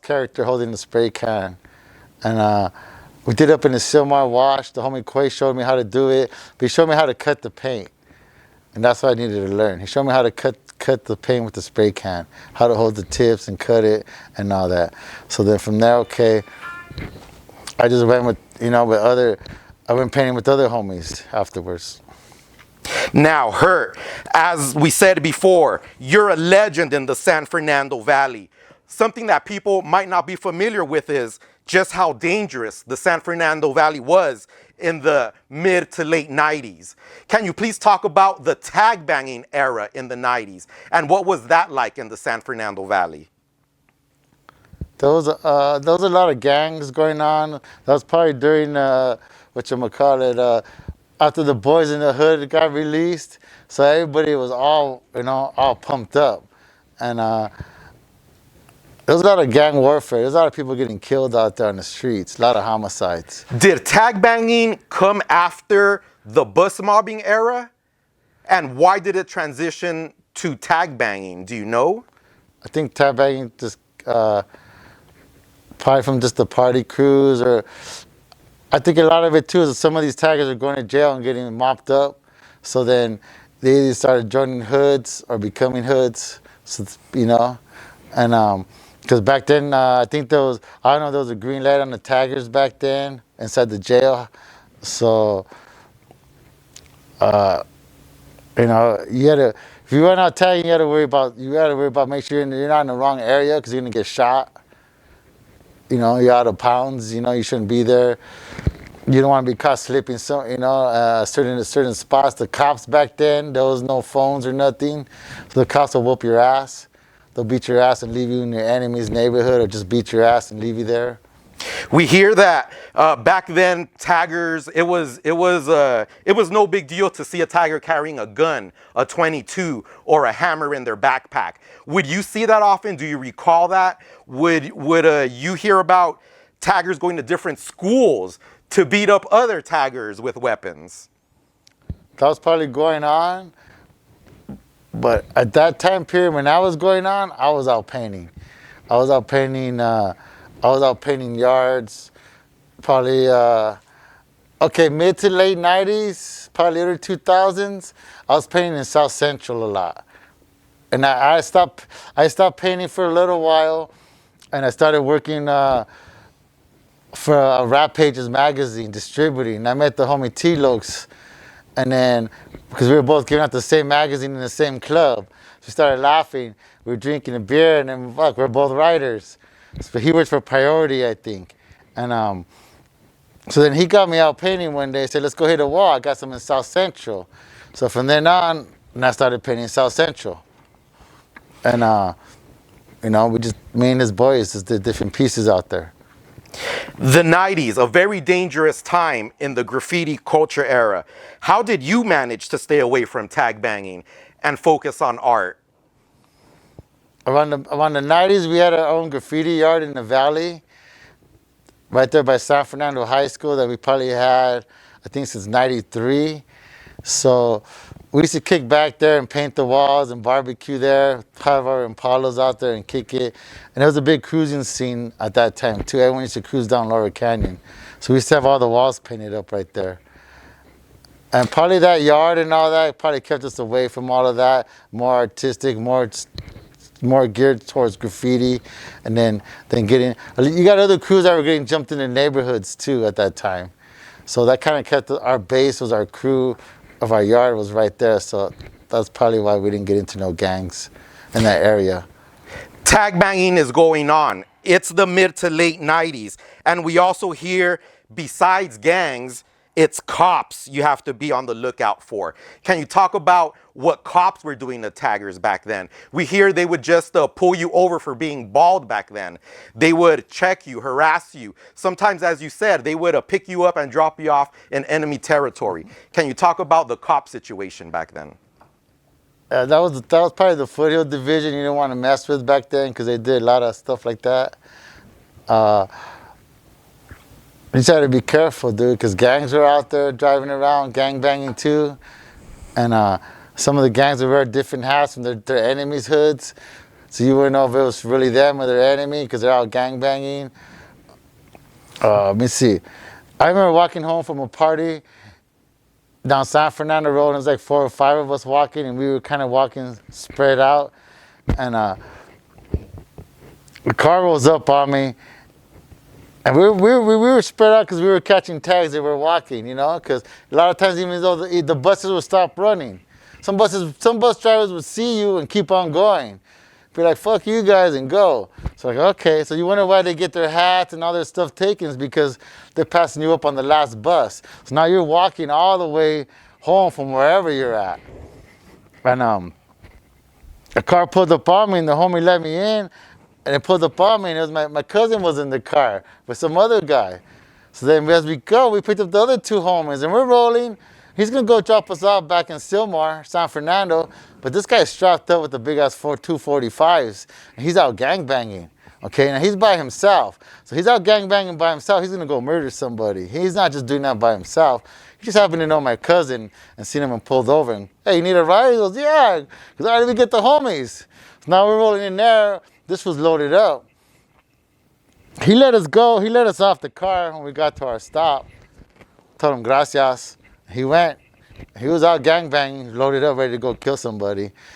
character holding the spray can. And we did up in the Silmar wash. The homie Quay showed me how to do it. But he showed me how to cut the paint. And that's what I needed to learn. He showed me how to cut the paint with the spray can, how to hold the tips and cut it and all that. So then from there, okay, I just went with, I went painting with other homies afterwards. Now, HERT, as we said before, you're a legend in the San Fernando Valley. Something that people might not be familiar with is just how dangerous the San Fernando Valley was in the mid to late 90s. Can you please talk about the tag banging era in the 90s and what was that like in the San Fernando Valley? There was a lot of gangs going on. That was probably during, after the Boys in the Hood got released. So everybody was all pumped up. And there was a lot of gang warfare. There's a lot of people getting killed out there on the streets, a lot of homicides. Did tag banging come after the bus mobbing era? And why did it transition to tag banging? Do you know? I think tag banging just probably from just the party crews, or I think a lot of it too is some of these taggers are going to jail and getting mopped up. So then they either started joining hoods or becoming hoods, so, and because back then, I think there was a green light on the taggers back then inside the jail. So, you had to, if you went out tagging, you had to worry about making sure you're not in the wrong area because you're going to get shot. You're out of bounds, you shouldn't be there. You don't want to be caught slipping, certain spots. The cops back then, there was no phones or nothing. So the cops will whoop your ass. They'll beat your ass and leave you in your enemy's neighborhood, or just beat your ass and leave you there. We hear that back then, taggers, it was no big deal to see a tagger carrying a gun, a 22, or a hammer in their backpack. Would you see that often? Do you recall that? Would you hear about taggers going to different schools to beat up other taggers with weapons? That was probably going on. But at that time period when that was going on, I was out painting. I was out painting yards, probably, mid to late 90s, probably early 2000s. I was painting in South Central a lot. And I stopped painting for a little while, and I started working for Rap Pages magazine, distributing. I met the homie T-Lokes. And then, because we were both giving out the same magazine in the same club, so we started laughing. We were drinking a beer, and then, we're both writers. So he worked for Priority, I think. And so then he got me out painting one day. He said, let's go hit a wall. I got some in South Central. So from then on, I started painting South Central. And, me and his boys just did different pieces out there. The 90s, a very dangerous time in the graffiti culture era. How did you manage to stay away from tag banging and focus on art? Around the 90s, we had our own graffiti yard in the valley, right there by San Fernando High School, that we probably had, I think, since 93. So we used to kick back there and paint the walls and barbecue there, have our Impalas out there and kick it. And there was a big cruising scene at that time too. Everyone used to cruise down Laurel Canyon. So we used to have all the walls painted up right there. And probably that yard and all that probably kept us away from all of that, more artistic, more geared towards graffiti. And then getting, you got other crews that were getting jumped in the neighborhoods too at that time. So that kind of kept our base, was our crew of our yard was right there. So that's probably why we didn't get into no gangs in that area. Tag banging is going on. It's the mid to late 90s. And we also hear, besides gangs, it's cops you have to be on the lookout for. Can you talk about what cops were doing to taggers back then? We hear they would just pull you over for being bald back then. They would check you, harass you. Sometimes, as you said, they would pick you up and drop you off in enemy territory. Can you talk about the cop situation back then? That was probably the Foothill Division you didn't want to mess with back then, because they did a lot of stuff like that. You just had to be careful, dude, because gangs were out there driving around, gang banging too. And some of the gangs would wear different hats from their enemies' hoods. So you wouldn't know if it was really them or their enemy because they're out gangbanging. Let me see. I remember walking home from a party down San Fernando Road, and it was like 4 or 5 of us walking, and we were kind of walking spread out. And the car rolls up on me, and we were spread out because we were catching tags that were walking, you know, because a lot of times, even though the buses would stop running, some bus drivers would see you and keep on going. Be like, fuck you guys, and go. So like, okay, so you wonder why they get their hats and all their stuff taken is because they're passing you up on the last bus. So now you're walking all the way home from wherever you're at. And a car pulled up on me, and the homie let me in, and it pulled up on me, and it was my cousin was in the car with some other guy. So then as we go, we picked up the other 2 homies, and we're rolling. He's gonna go drop us off back in Sylmar, San Fernando, but this guy's strapped up with the big ass 245s, and he's out gangbanging. Okay, now he's by himself. So he's out gangbanging by himself. He's gonna go murder somebody. He's not just doing that by himself. He just happened to know my cousin and seen him and pulled over and, hey, you need a ride? He goes, yeah, because I didn't even get the homies. So now we're rolling in there. This was loaded up. He let us go. He let us off the car when we got to our stop. Told him gracias. He went. He was out gangbanging, loaded up, ready to go kill somebody.